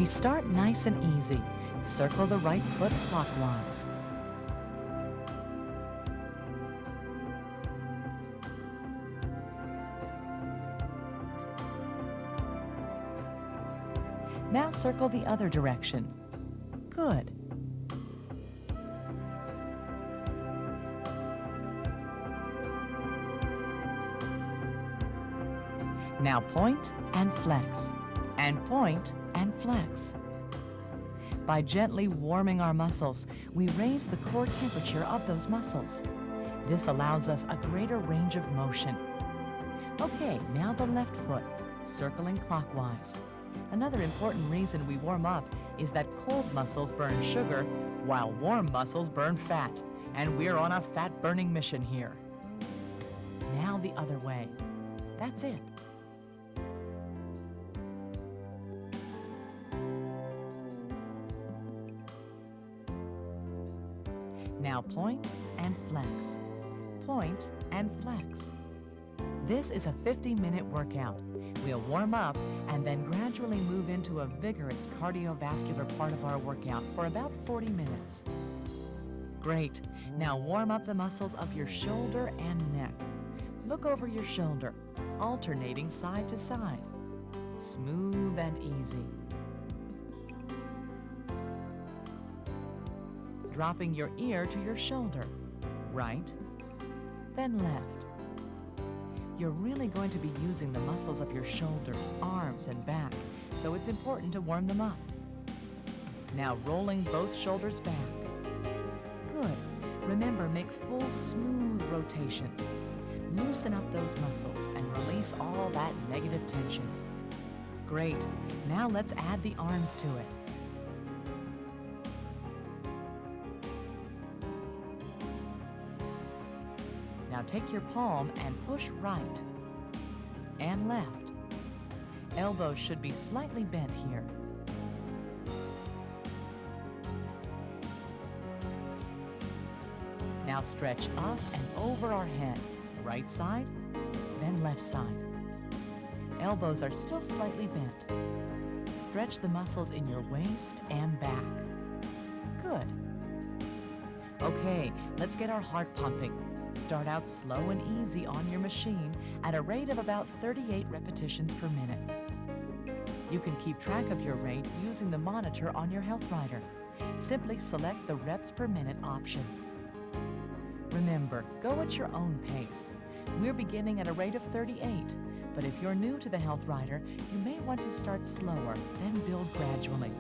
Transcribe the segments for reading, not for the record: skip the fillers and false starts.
We start nice and easy. Circle the right foot clockwise. Now circle the other direction. Good. Now point and flex, and point and flex. By gently warming our muscles, we raise the core temperature of those muscles. This allows us a greater range of motion. Okay, now the left foot, circling clockwise. Another important reason we warm up is that cold muscles burn sugar, while warm muscles burn fat, and we're on a fat-burning mission here. Now the other way. That's it. Now point and flex. Point and flex. This is a 50-minute workout. We'll warm up and then gradually move into a vigorous cardiovascular part of our workout for about 40 minutes. Great. Now warm up the muscles of your shoulder and neck. Look over your shoulder, alternating side to side. Smooth and easy. Dropping your ear to your shoulder. Right, then left. You're really going to be using the muscles of your shoulders, arms, and back, so it's important to warm them up. Now rolling both shoulders back. Good. Remember, make full, smooth rotations. Loosen up those muscles and release all that negative tension. Great. Now let's add the arms to it. Now take your palm and push right and left. Elbows should be slightly bent here. Now stretch up and over our head, right side, then left side. Elbows are still slightly bent. Stretch the muscles in your waist and back. Good. Okay, let's get our heart pumping. Start out slow and easy on your machine at a rate of about 38 repetitions per minute. You can keep track of your rate using the monitor on your HealthRider. Simply select the reps per minute option. Remember, go at your own pace. We're beginning at a rate of 38, but if you're new to the HealthRider, you may want to start slower, then build gradually.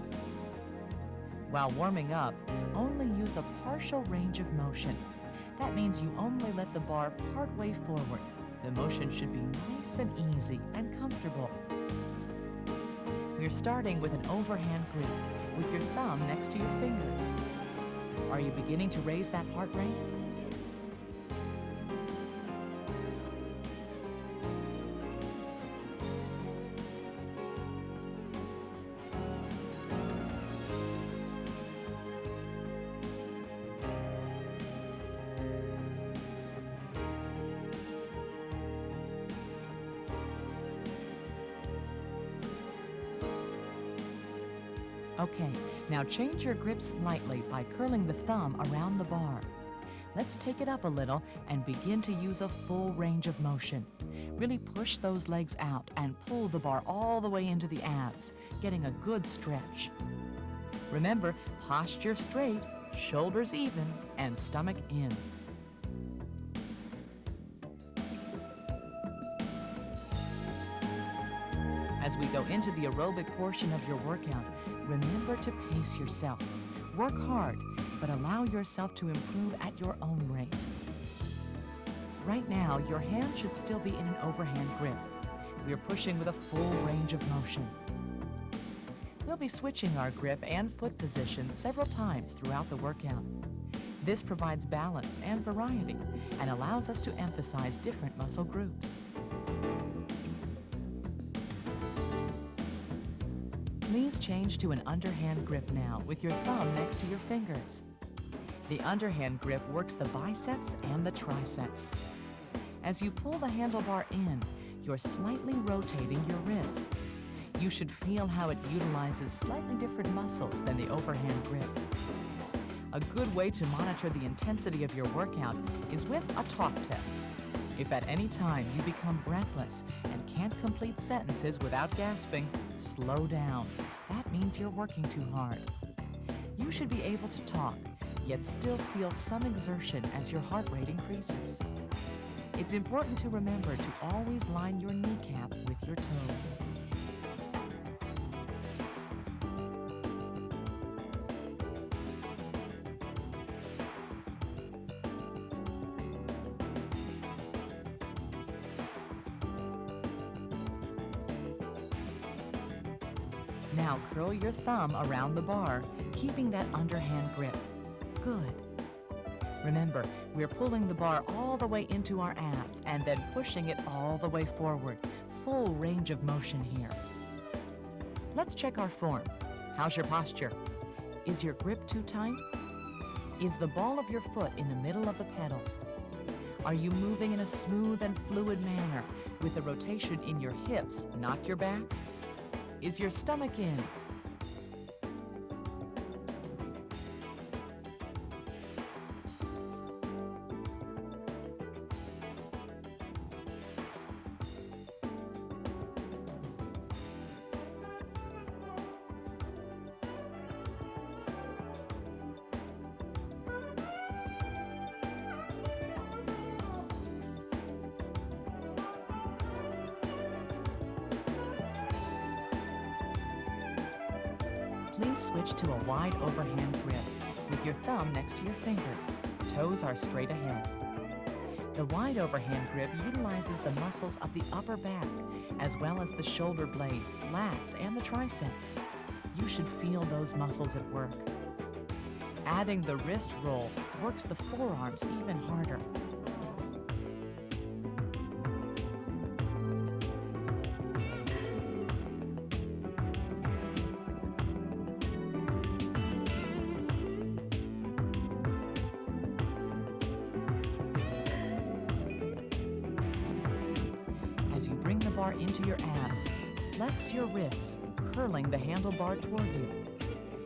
While warming up, only use a partial range of motion. That means you only let the bar partway forward. The motion should be nice and easy and comfortable. We're starting with an overhand grip, with your thumb next to your fingers. Are you beginning to raise that heart rate? Okay, now change your grip slightly by curling the thumb around the bar. Let's take it up a little and begin to use a full range of motion. Really push those legs out and pull the bar all the way into the abs, getting a good stretch. Remember, posture straight, shoulders even, and stomach in. As we go into the aerobic portion of your workout, remember to pace yourself. Work hard, but allow yourself to improve at your own rate. Right now, your hand should still be in an overhand grip. We're pushing with a full range of motion. We'll be switching our grip and foot position several times throughout the workout. This provides balance and variety and allows us to emphasize different muscle groups. Please change to an underhand grip now with your thumb next to your fingers. The underhand grip works the biceps and the triceps. As you pull the handlebar in, you're slightly rotating your wrists. You should feel how it utilizes slightly different muscles than the overhand grip. A good way to monitor the intensity of your workout is with a talk test. If at any time you become breathless and can't complete sentences without gasping, slow down. That means you're working too hard. You should be able to talk, yet still feel some exertion as your heart rate increases. It's important to remember to always line your kneecap with your toes. Now curl your thumb around the bar, keeping that underhand grip. Good. Remember, we're pulling the bar all the way into our abs and then pushing it all the way forward. Full range of motion here. Let's check our form. How's your posture? Is your grip too tight? Is the ball of your foot in the middle of the pedal? Are you moving in a smooth and fluid manner with the rotation in your hips, not your back? Is your stomach in? Please switch to a wide overhand grip with your thumb next to your fingers. Toes are straight ahead. The wide overhand grip utilizes the muscles of the upper back as well as the shoulder blades, lats, and the triceps. You should feel those muscles at work. Adding the wrist roll works the forearms even harder. As you bring the bar into your abs, flex your wrists, curling the handlebar toward you.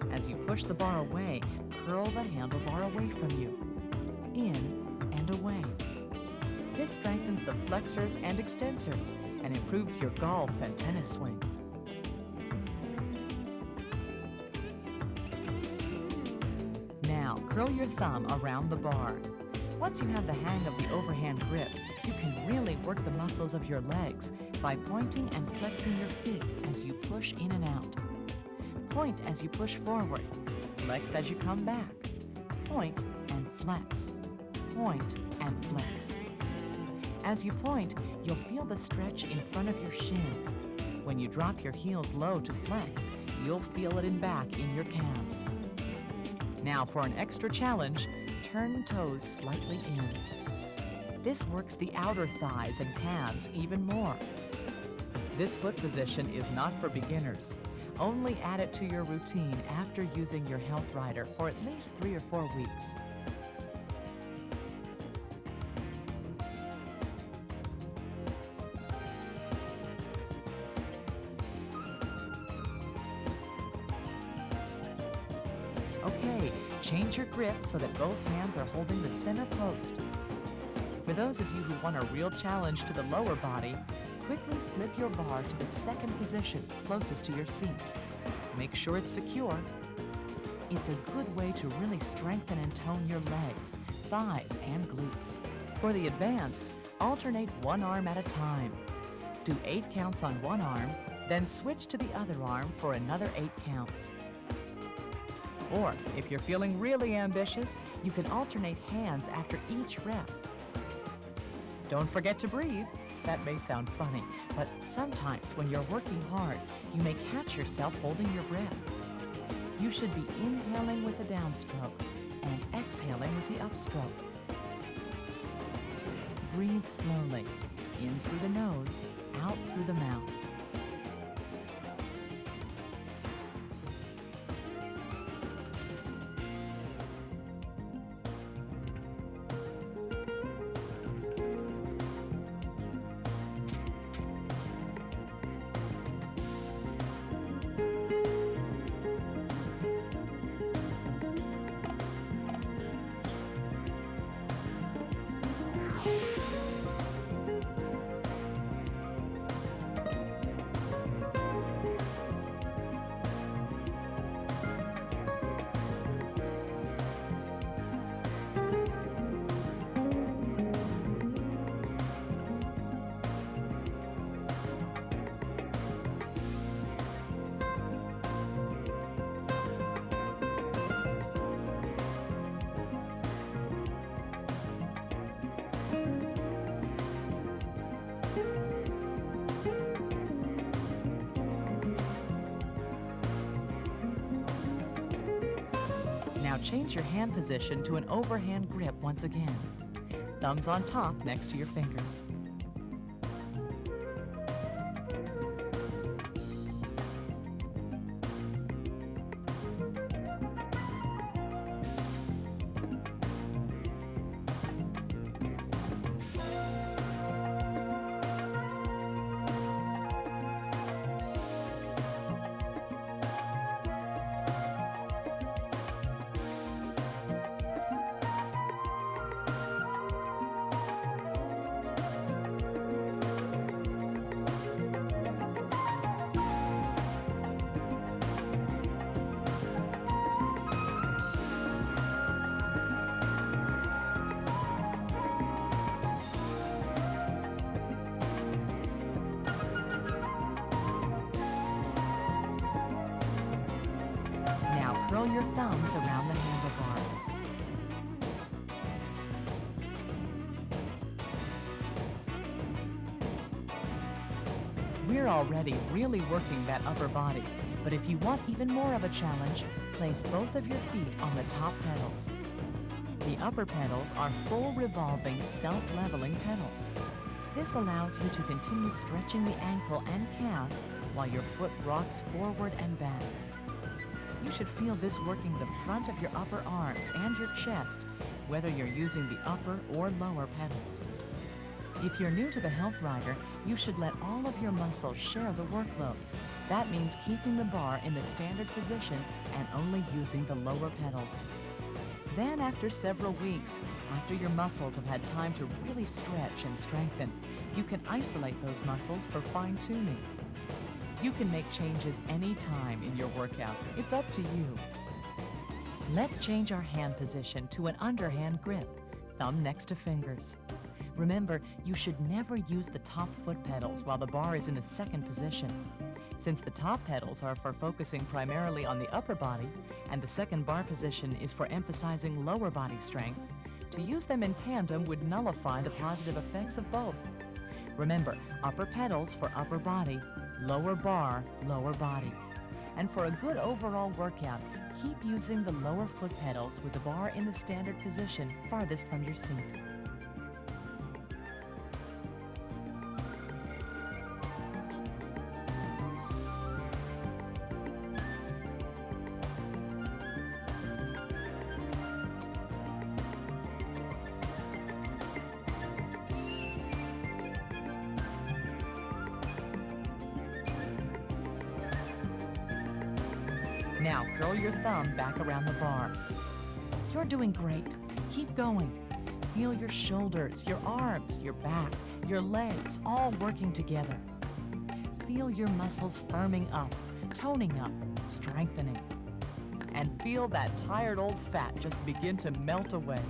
As you push the bar away, curl the handlebar away from you. In and away. This strengthens the flexors and extensors and improves your golf and tennis swing. Now, curl your thumb around the bar. Once you have the hang of the overhand grip, you can really work the muscles of your legs by pointing and flexing your feet as you push in and out. Point as you push forward. Flex as you come back. Point and flex. Point and flex. As you point, you'll feel the stretch in front of your shin. When you drop your heels low to flex, you'll feel it in back in your calves. Now for an extra challenge, turn toes slightly in. This works the outer thighs and calves even more. This foot position is not for beginners. Only add it to your routine after using your HealthRider for at least 3 or 4 weeks. Okay, change your grip so that both hands are holding the center post. For those of you who want a real challenge to the lower body, quickly slip your bar to the second position closest to your seat. Make sure it's secure. It's a good way to really strengthen and tone your legs, thighs, and glutes. For the advanced, alternate one arm at a time. Do 8 counts on one arm, then switch to the other arm for another 8 counts. Or, if you're feeling really ambitious, you can alternate hands after each rep. Don't forget to breathe. That may sound funny, but sometimes when you're working hard, you may catch yourself holding your breath. You should be inhaling with the downstroke and exhaling with the upstroke. Breathe slowly, in through the nose, out through the mouth. Now change your hand position to an overhand grip once again. Thumbs on top next to your fingers. Now curl your thumbs around the handlebar. We're already really working that upper body, but if you want even more of a challenge, place both of your feet on the top pedals. The upper pedals are full revolving, self-leveling pedals. This allows you to continue stretching the ankle and calf while your foot rocks forward and back. You should feel this working the front of your upper arms and your chest, whether you're using the upper or lower pedals. If you're new to the HealthRider, you should let all of your muscles share the workload. That means keeping the bar in the standard position and only using the lower pedals. Then after several weeks, after your muscles have had time to really stretch and strengthen, you can isolate those muscles for fine-tuning. You can make changes anytime in your workout. It's up to you. Let's change our hand position to an underhand grip, thumb next to fingers. Remember, you should never use the top foot pedals while the bar is in the second position. Since the top pedals are for focusing primarily on the upper body and the second bar position is for emphasizing lower body strength, to use them in tandem would nullify the positive effects of both. Remember, upper pedals for upper body, lower bar, lower body. And for a good overall workout, keep using the lower foot pedals with the bar in the standard position farthest from your seat. Now curl your thumb back around the bar. You're doing great. Keep going. Feel your shoulders, your arms, your back, your legs all working together. Feel your muscles firming up, toning up, strengthening. And feel that tired old fat just begin to melt away.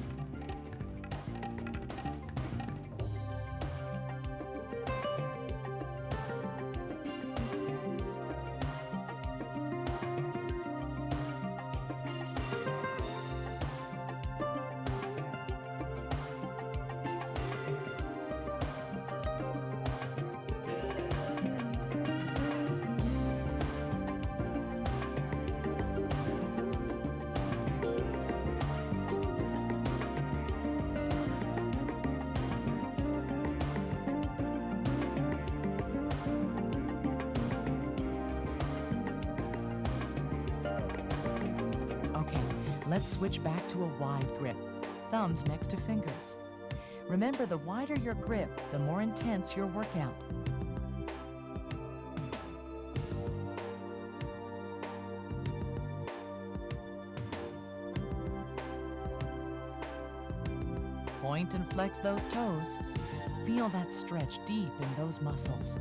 Let's switch back to a wide grip, thumbs next to fingers. Remember, the wider your grip, the more intense your workout. Point and flex those toes. Feel that stretch deep in those muscles.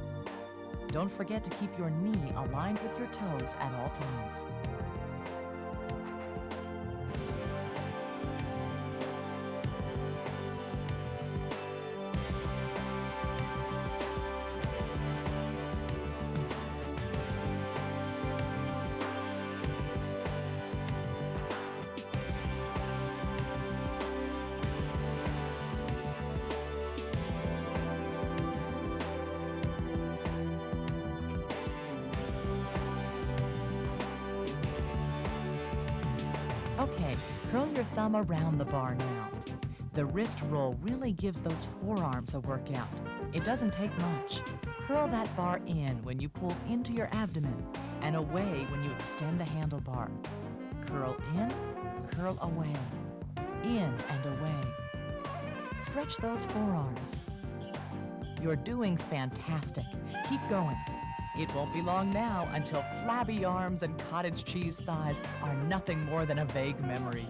Don't forget to keep your knee aligned with your toes at all times. Curl your thumb around the bar now. The wrist roll really gives those forearms a workout. It doesn't take much. Curl that bar in when you pull into your abdomen and away when you extend the handlebar. Curl in, curl away, in and away. Stretch those forearms. You're doing fantastic. Keep going. It won't be long now until flabby arms and cottage cheese thighs are nothing more than a vague memory.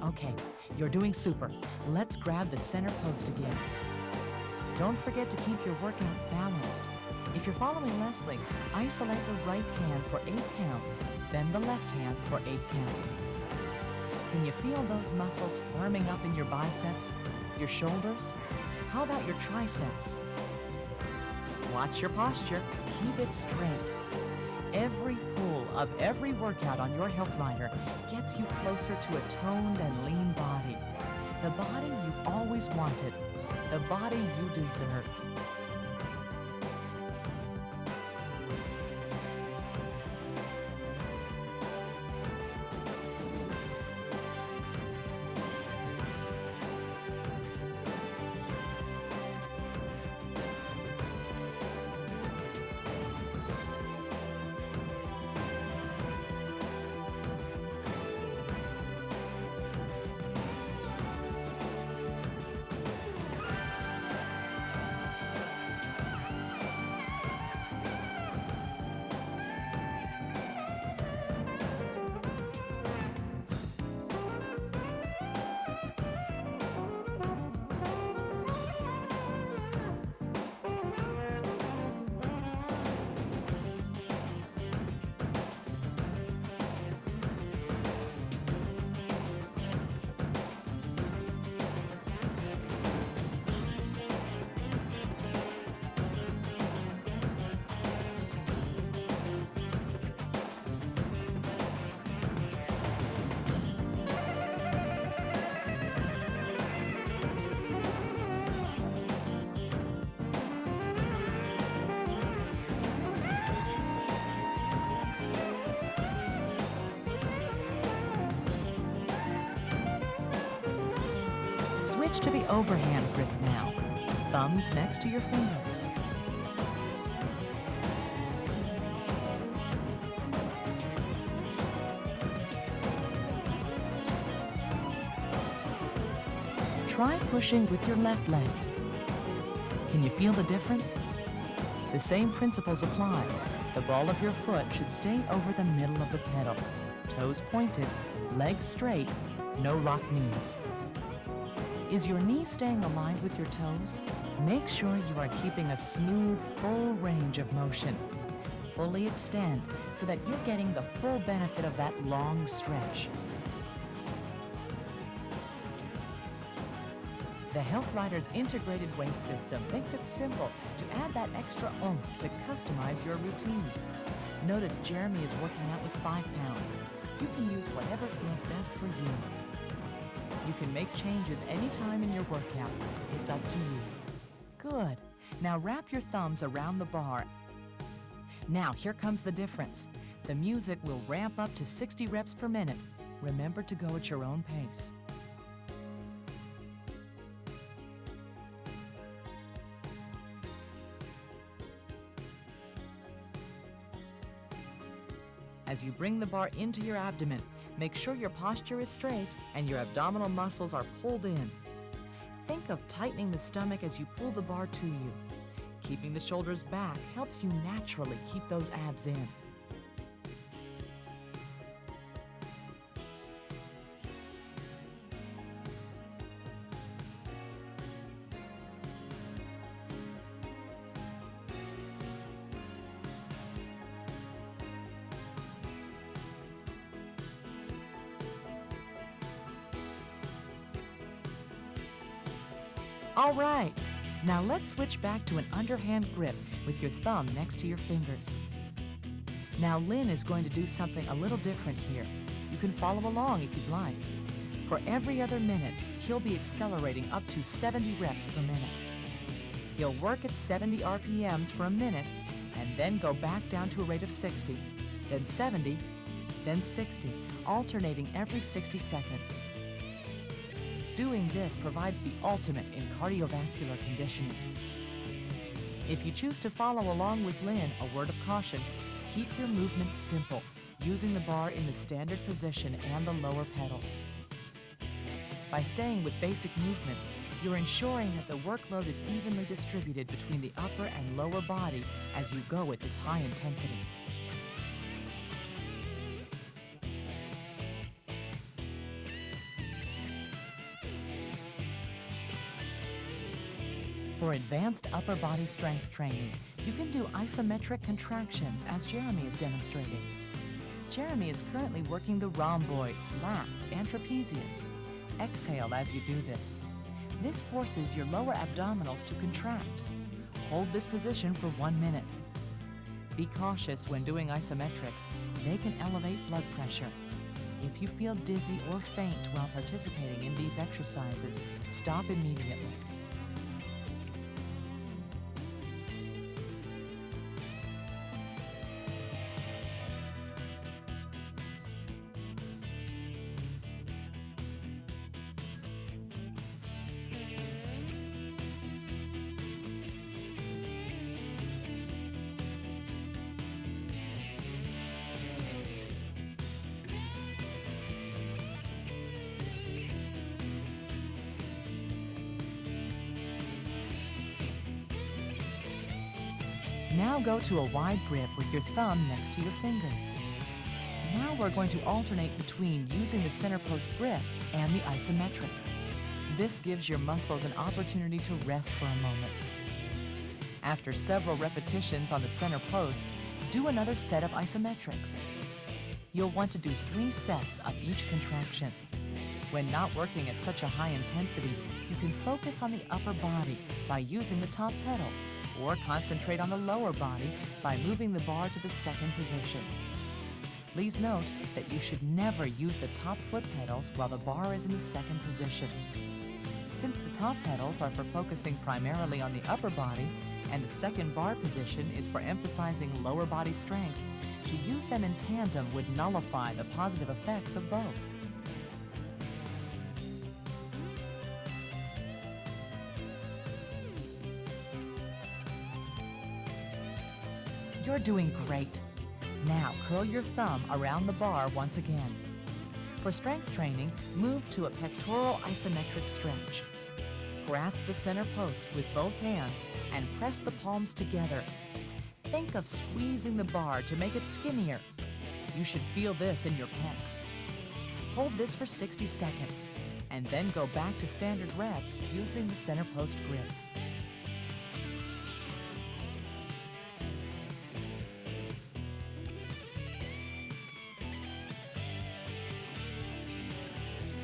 Okay, you're doing super. Let's grab the center post again. Don't forget to keep your workout balanced. If you're following Leslie, isolate the right hand for 8 counts, then the left hand for 8 counts. Can you feel those muscles firming up in your biceps, your shoulders? How about your triceps? Watch your posture. Keep it straight. Every pull of every workout on your HealthRider gets you closer to a toned and lean body. The body you've always wanted. The body you deserve. Switch to the overhand grip now. Thumbs next to your fingers. Try pushing with your left leg. Can you feel the difference? The same principles apply. The ball of your foot should stay over the middle of the pedal. Toes pointed, legs straight, no locked knees. Is your knee staying aligned with your toes? Make sure you are keeping a smooth, full range of motion. Fully extend so that you're getting the full benefit of that long stretch. The HealthRider's integrated weight system makes it simple to add that extra oomph to customize your routine. Notice Jeremy is working out with 5 pounds. You can use whatever feels best for you. You can make changes anytime in your workout. It's up to you. Good. Now wrap your thumbs around the bar. Now here comes the difference. The music will ramp up to 60 reps per minute. Remember to go at your own pace. As you bring the bar into your abdomen, make sure your posture is straight and your abdominal muscles are pulled in. Think of tightening the stomach as you pull the bar to you. Keeping the shoulders back helps you naturally keep those abs in. All right, now let's switch back to an underhand grip with your thumb next to your fingers. Now Lynn is going to do something a little different here. You can follow along if you'd like. For every other minute, he'll be accelerating up to 70 reps per minute. He'll work at 70 RPMs for a minute and then go back down to a rate of 60, then 70, then 60, alternating every 60 seconds. Doing this provides the ultimate in cardiovascular conditioning. If you choose to follow along with Lynn, a word of caution, keep your movements simple, using the bar in the standard position and the lower pedals. By staying with basic movements, you're ensuring that the workload is evenly distributed between the upper and lower body as you go at this high intensity. For advanced upper body strength training, you can do isometric contractions as Jeremy is demonstrating. Jeremy is currently working the rhomboids, lats, and trapezius. Exhale as you do this. This forces your lower abdominals to contract. Hold this position for 1 minute. Be cautious when doing isometrics. They can elevate blood pressure. If you feel dizzy or faint while participating in these exercises, stop immediately. Now go to a wide grip with your thumb next to your fingers. Now we're going to alternate between using the center post grip and the isometric. This gives your muscles an opportunity to rest for a moment. After several repetitions on the center post, do another set of isometrics. You'll want to do 3 sets of each contraction. When not working at such a high intensity, you can focus on the upper body by using the top pedals, or concentrate on the lower body by moving the bar to the second position. Please note that you should never use the top foot pedals while the bar is in the second position. Since the top pedals are for focusing primarily on the upper body, and the second bar position is for emphasizing lower body strength, to use them in tandem would nullify the positive effects of both. You're doing great. Now curl your thumb around the bar once again. For strength training, move to a pectoral isometric stretch. Grasp the center post with both hands and press the palms together. Think of squeezing the bar to make it skinnier. You should feel this in your pecs. Hold this for 60 seconds, and then go back to standard reps using the center post grip.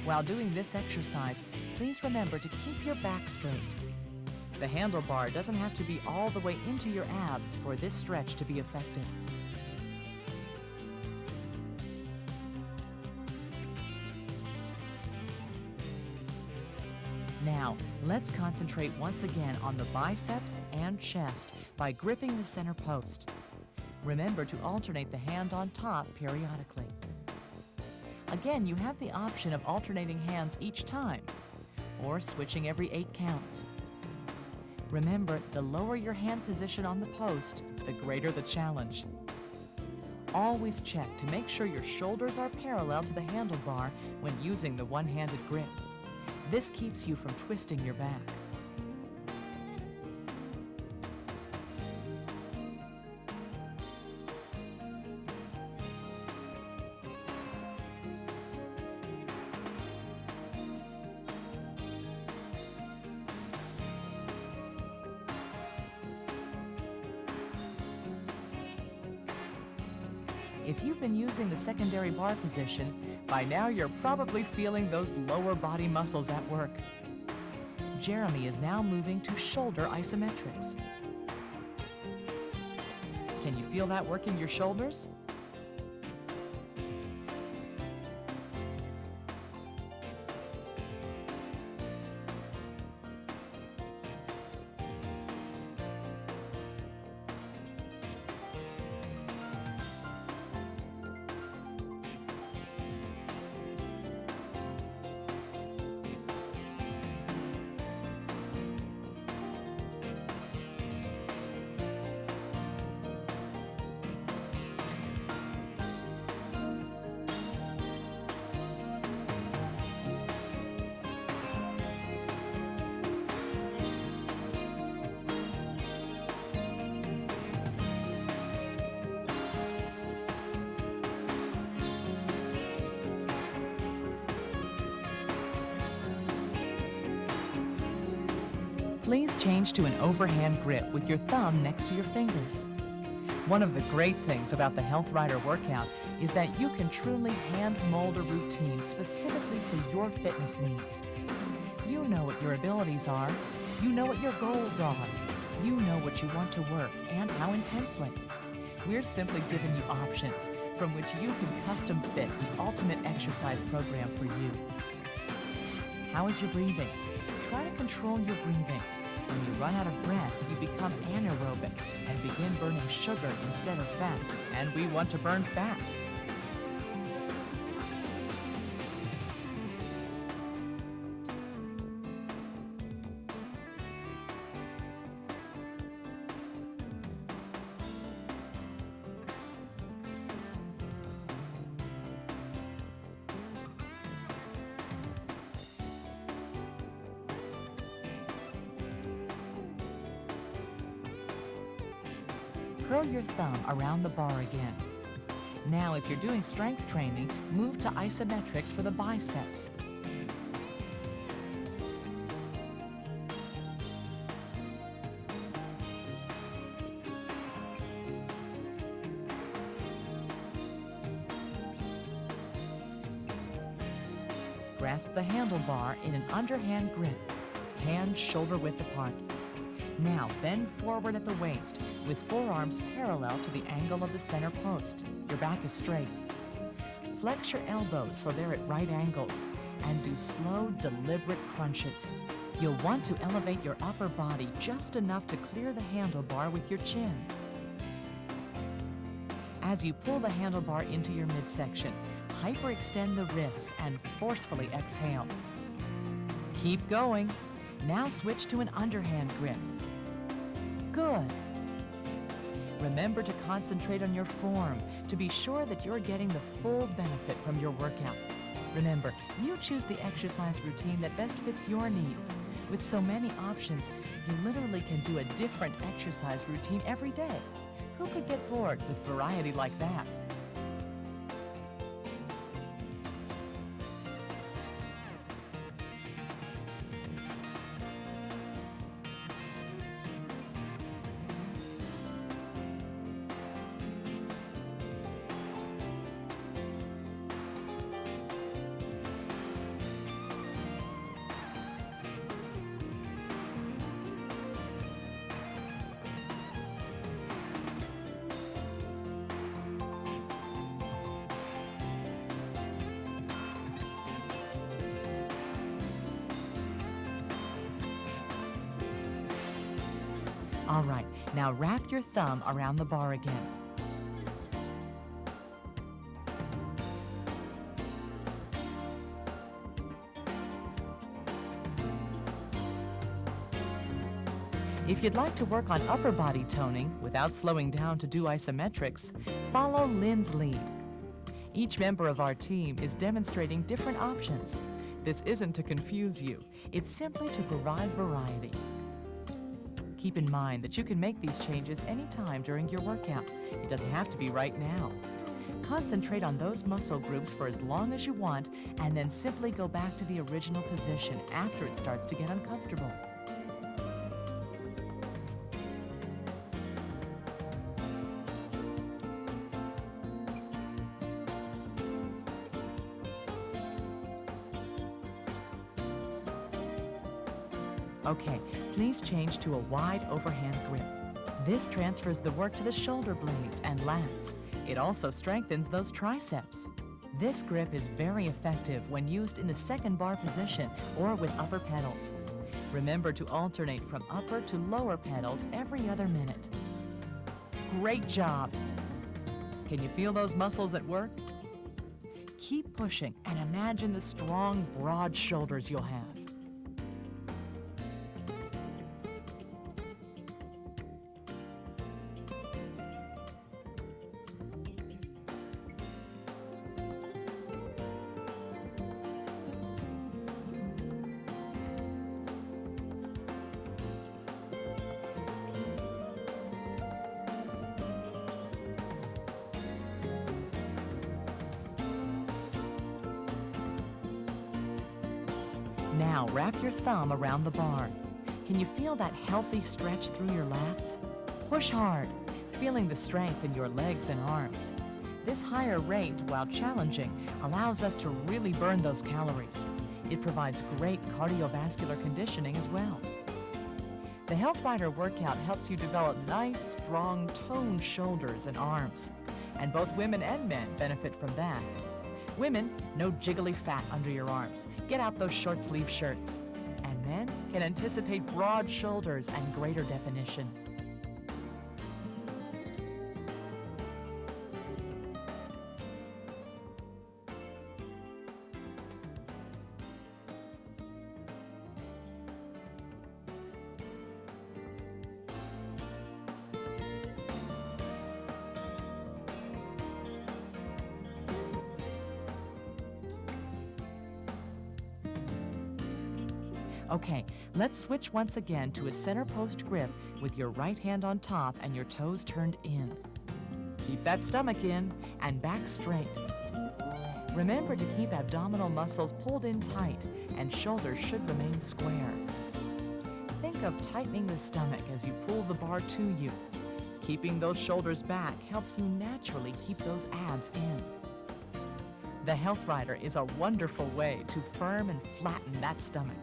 While doing this exercise, please remember to keep your back straight. The handlebar doesn't have to be all the way into your abs for this stretch to be effective. Now, let's concentrate once again on the biceps and chest by gripping the center post. Remember to alternate the hand on top periodically. Again, you have the option of alternating hands each time, or switching every 8 counts. Remember, the lower your hand position on the post, the greater the challenge. Always check to make sure your shoulders are parallel to the handlebar when using the one-handed grip. This keeps you from twisting your back. If you've been using the secondary bar position, by now you're probably feeling those lower body muscles at work. Jeremy is now moving to shoulder isometrics. Can you feel that working your shoulders? Please change to an overhand grip with your thumb next to your fingers. One of the great things about the HealthRider workout is that you can truly hand mold a routine specifically for your fitness needs. You know what your abilities are, you know what your goals are, you know what you want to work and how intensely. We're simply giving you options from which you can custom fit the ultimate exercise program for you. How is your breathing? Try to control your breathing. When you run out of breath, you become anaerobic and begin burning sugar instead of fat. And we want to burn fat. Curl your thumb around the bar again. Now, if you're doing strength training, move to isometrics for the biceps. Grasp the handlebar in an underhand grip, hands shoulder width apart. Now bend forward at the waist with forearms parallel to the angle of the center post. Your back is straight. Flex your elbows so they're at right angles and do slow, deliberate crunches. You'll want to elevate your upper body just enough to clear the handlebar with your chin. As you pull the handlebar into your midsection, hyperextend the wrists and forcefully exhale. Keep going. Now switch to an underhand grip. Good. Remember to concentrate on your form to be sure that you're getting the full benefit from your workout. Remember, you choose the exercise routine that best fits your needs. With so many options, you literally can do a different exercise routine every day. Who could get bored with variety like that? All right, now wrap your thumb around the bar again. If you'd like to work on upper body toning without slowing down to do isometrics, follow Lynn's lead. Each member of our team is demonstrating different options. This isn't to confuse you, it's simply to provide variety. Keep in mind that you can make these changes anytime during your workout. It doesn't have to be right now. Concentrate on those muscle groups for as long as you want, and then simply go back to the original position after it starts to get uncomfortable. Okay, please change to a wide overhand grip. This transfers the work to the shoulder blades and lats. It also strengthens those triceps. This grip is very effective when used in the second bar position or with upper pedals. Remember to alternate from upper to lower pedals every other minute. Great job! Can you feel those muscles at work? Keep pushing and imagine the strong, broad shoulders you'll have. Now wrap your thumb around the bar. Can you feel that healthy stretch through your lats? Push hard, feeling the strength in your legs and arms. This higher rate, while challenging, allows us to really burn those calories. It provides great cardiovascular conditioning as well. The HealthRider workout helps you develop nice, strong, toned shoulders and arms. And both women and men benefit from that. Women, no jiggly fat under your arms. Get out those short sleeve shirts. And men can anticipate broad shoulders and greater definition. Okay, let's switch once again to a center post grip with your right hand on top and your toes turned in. Keep that stomach in and back straight. Remember to keep abdominal muscles pulled in tight and shoulders should remain square. Think of tightening the stomach as you pull the bar to you. Keeping those shoulders back helps you naturally keep those abs in. The HealthRider is a wonderful way to firm and flatten that stomach.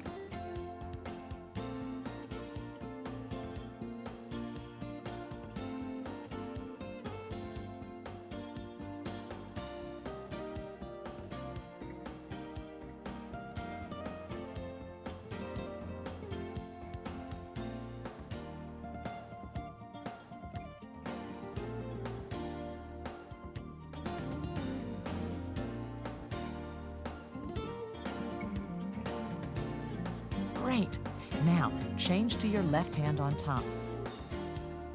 Great. Now, change to your left hand on top.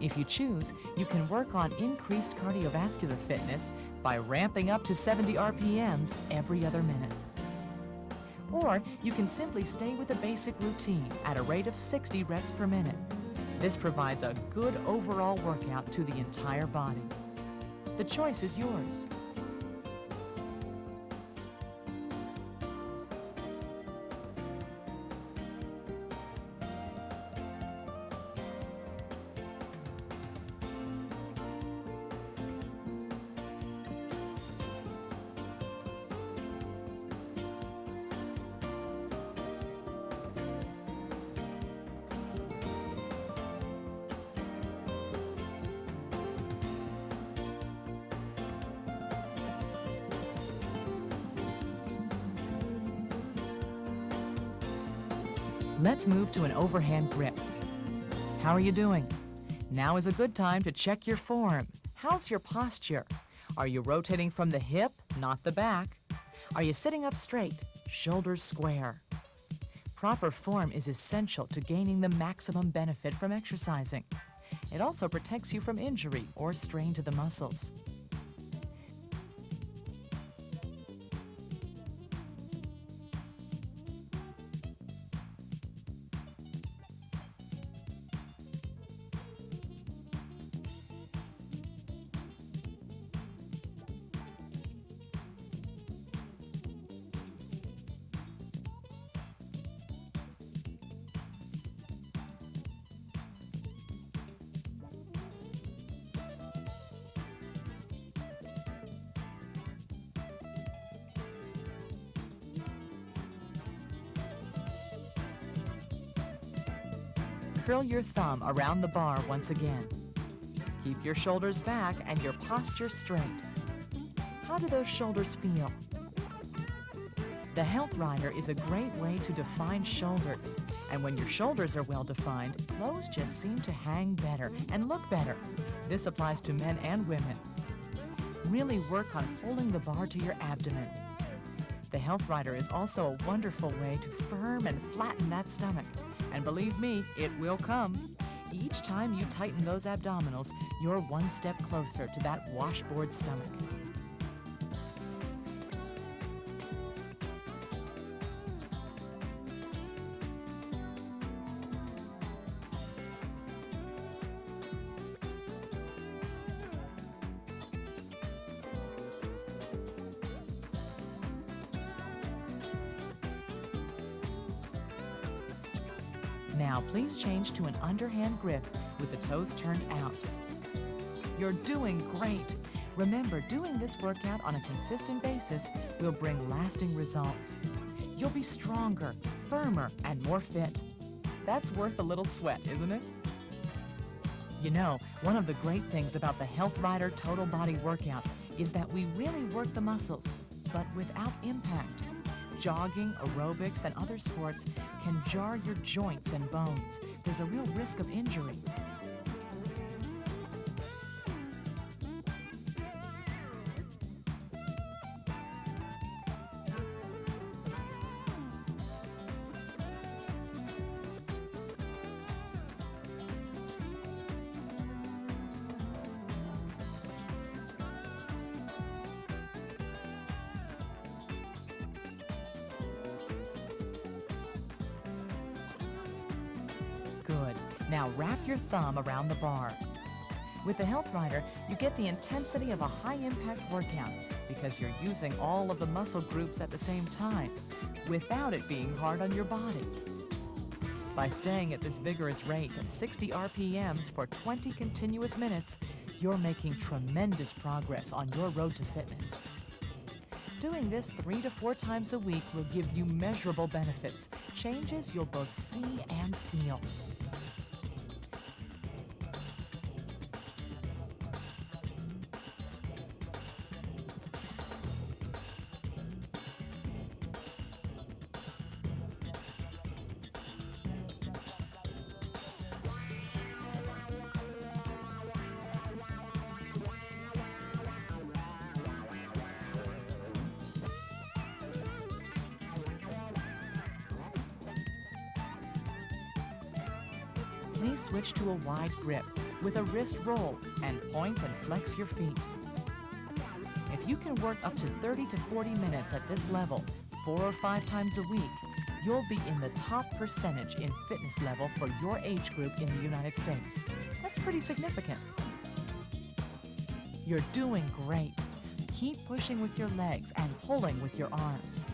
If you choose, you can work on increased cardiovascular fitness by ramping up to 70 RPMs every other minute. Or you can simply stay with a basic routine at a rate of 60 reps per minute. This provides a good overall workout to the entire body. The choice is yours. Let's move to an overhand grip. How are you doing? Now is a good time to check your form. How's your posture? Are you rotating from the hip, not the back? Are you sitting up straight, shoulders square? Proper form is essential to gaining the maximum benefit from exercising. It also protects you from injury or strain to the muscles. Curl your thumb around the bar once again. Keep your shoulders back and your posture straight. How do those shoulders feel? The HealthRider is a great way to define shoulders. And when your shoulders are well defined, clothes just seem to hang better and look better. This applies to men and women. Really work on holding the bar to your abdomen. The HealthRider is also a wonderful way to firm and flatten that stomach. And believe me, it will come. Each time you tighten those abdominals, you're one step closer to that washboard stomach. Now, please change to an underhand grip with the toes turned out. You're doing great. Remember, doing this workout on a consistent basis will bring lasting results. You'll be stronger, firmer, and more fit. That's worth a little sweat, isn't it? You know, one of the great things about the HealthRider Total Body Workout is that we really work the muscles, but without impact. Jogging, aerobics, and other sports can jar your joints and bones. There's a real risk of injury. Good. Now wrap your thumb around the bar. With the HealthRider, you get the intensity of a high-impact workout because you're using all of the muscle groups at the same time without it being hard on your body. By staying at this vigorous rate of 60 RPMs for 20 continuous minutes, you're making tremendous progress on your road to fitness. Doing this 3 to 4 times a week will give you measurable benefits, changes you'll both see and feel. Please switch to a wide grip with a wrist roll and point and flex your feet. If you can work up to 30 to 40 minutes at this level 4 or 5 times a week, you'll be in the top percentage in fitness level for your age group in the United States. That's pretty significant. You're doing great. Keep pushing with your legs and pulling with your arms.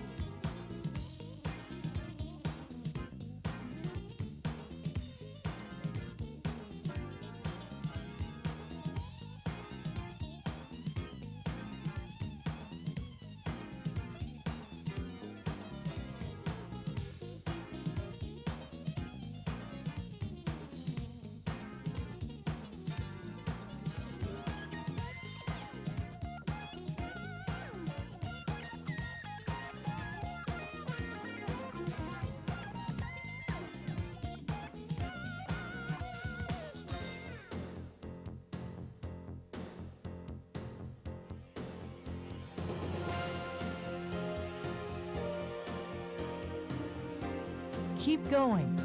Keep going.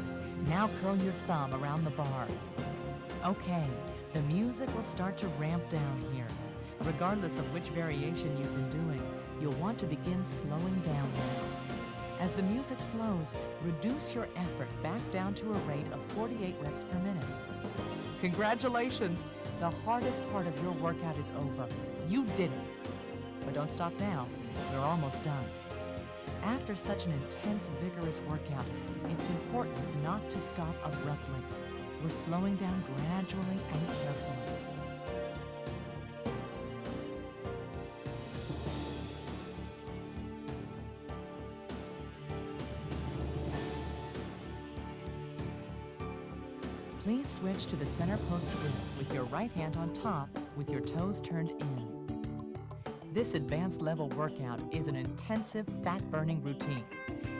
Now curl your thumb around the bar. Okay, the music will start to ramp down here. Regardless of which variation you've been doing, you'll want to begin slowing down now. As the music slows, reduce your effort back down to a rate of 48 reps per minute. Congratulations! The hardest part of your workout is over. You did it. But don't stop now. You're almost done. After such an intense, vigorous workout, it's important not to stop abruptly. We're slowing down gradually and carefully. Please switch to the center post grip with your right hand on top with your toes turned in. This advanced level workout is an intensive fat-burning routine.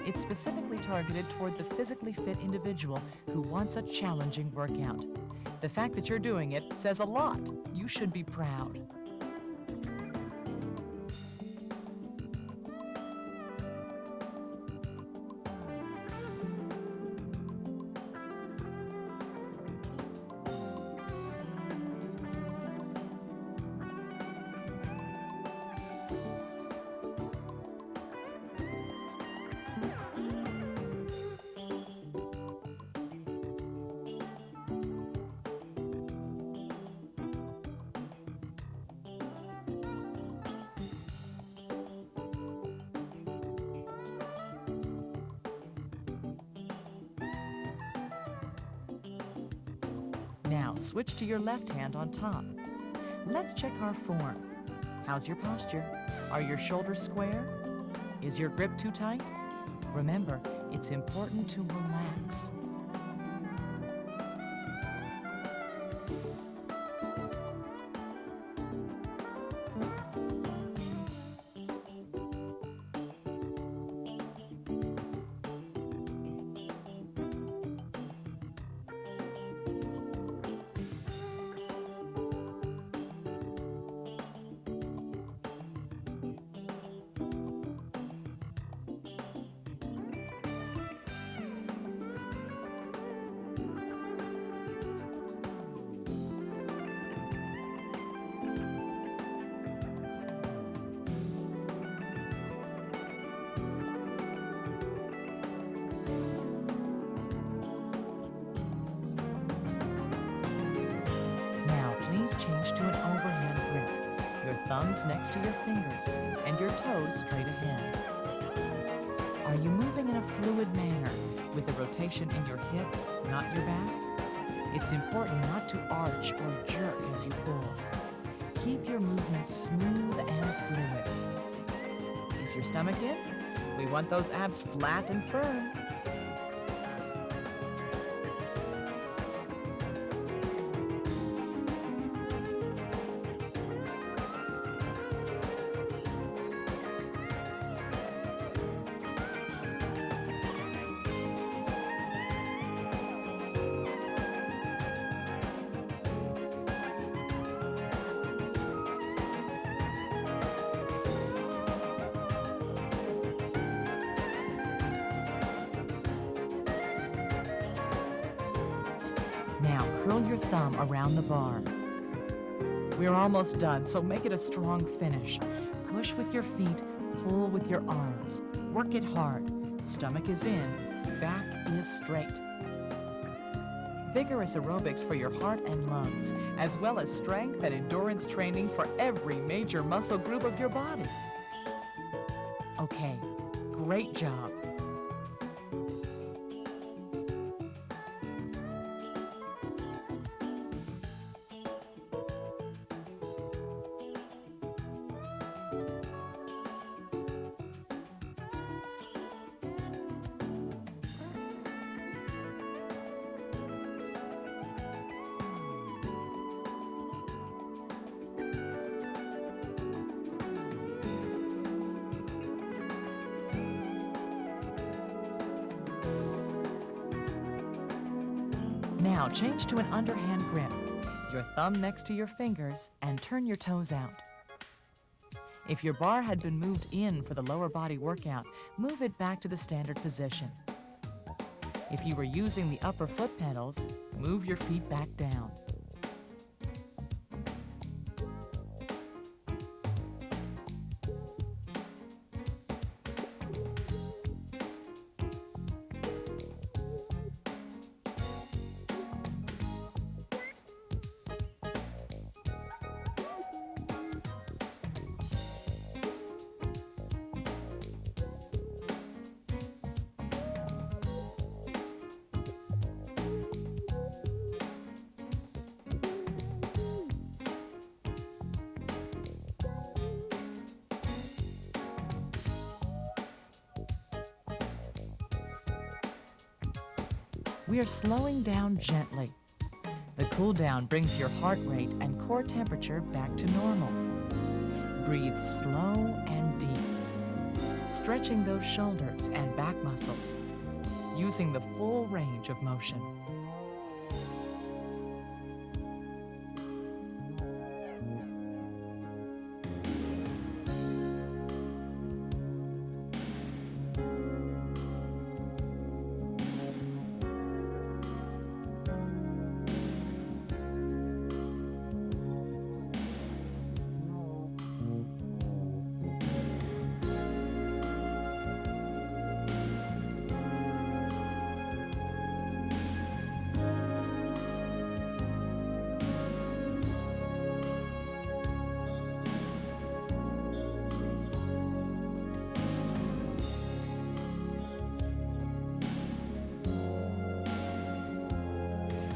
It's specifically targeted toward the physically fit individual who wants a challenging workout. The fact that you're doing it says a lot. You should be proud. Now, switch to your left hand on top. Let's check our form. How's your posture? Are your shoulders square? Is your grip too tight? Remember, it's important to relax. Please change to an overhand grip. Your thumbs next to your fingers and your toes straight ahead. Are you moving in a fluid manner with a rotation in your hips, not your back? It's important not to arch or jerk as you pull. Keep your movements smooth and fluid. Is your stomach in? We want those abs flat and firm. Now, curl your thumb around the bar. We're almost done, so make it a strong finish. Push with your feet, pull with your arms. Work it hard. Stomach is in, back is straight. Vigorous aerobics for your heart and lungs, as well as strength and endurance training for every major muscle group of your body. Okay, great job. Now change to an underhand grip, your thumb next to your fingers, and turn your toes out. If your bar had been moved in for the lower body workout, move it back to the standard position. If you were using the upper foot pedals, move your feet back down. We are slowing down gently. The cool down brings your heart rate and core temperature back to normal. Breathe slow and deep, stretching those shoulders and back muscles, using the full range of motion.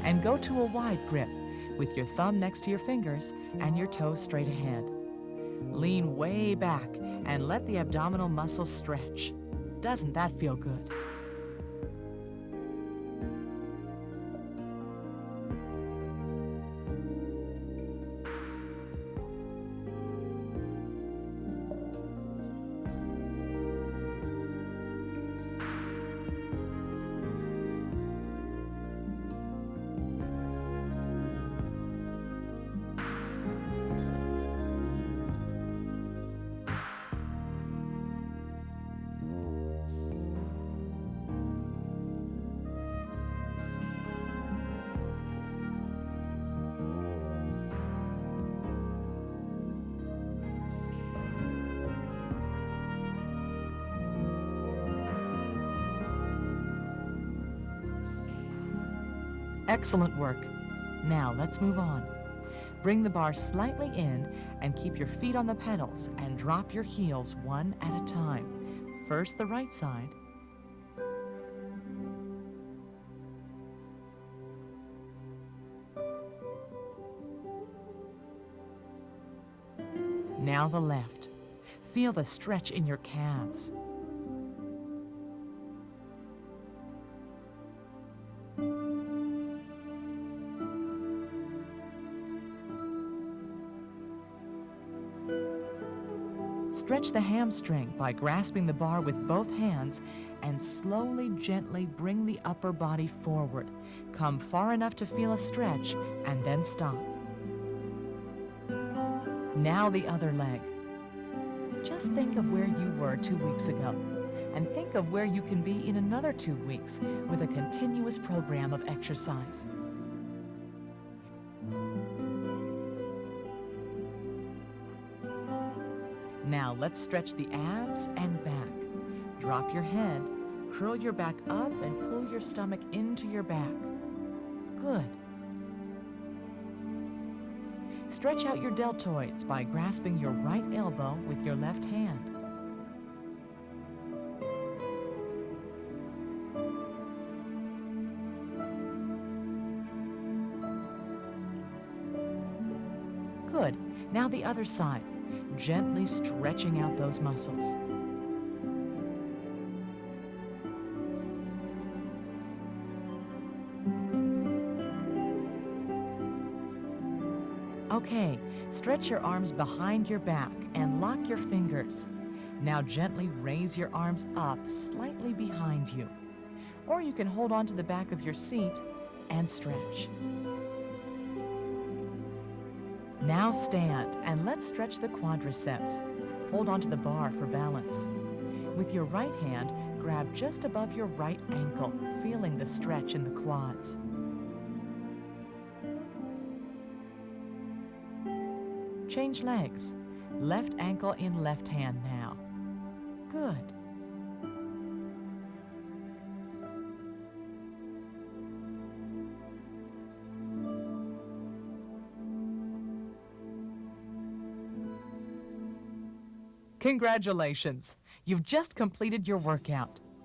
And go to a wide grip with your thumb next to your fingers and your toes straight ahead. Lean way back and let the abdominal muscles stretch. Doesn't that feel good? Excellent work. Now let's move on. Bring the bar slightly in and keep your feet on the pedals and drop your heels one at a time. First the right side. Now the left. Feel the stretch in your calves. Stretch the hamstring by grasping the bar with both hands and slowly, gently bring the upper body forward. Come far enough to feel a stretch and then stop. Now the other leg. Just think of where you were 2 weeks ago and think of where you can be in another 2 weeks with a continuous program of exercise. Now let's stretch the abs and back. Drop your head, curl your back up and pull your stomach into your back. Good. Stretch out your deltoids by grasping your right elbow with your left hand. Good. Now the other side. Gently stretching out those muscles. Okay, stretch your arms behind your back and lock your fingers. Now gently raise your arms up slightly behind you. Or you can hold on to the back of your seat and stretch. Now stand and let's stretch the quadriceps. Hold onto the bar for balance. With your right hand, grab just above your right ankle, feeling the stretch in the quads. Change legs. Left ankle in left hand now. Good. Congratulations! You've just completed your workout.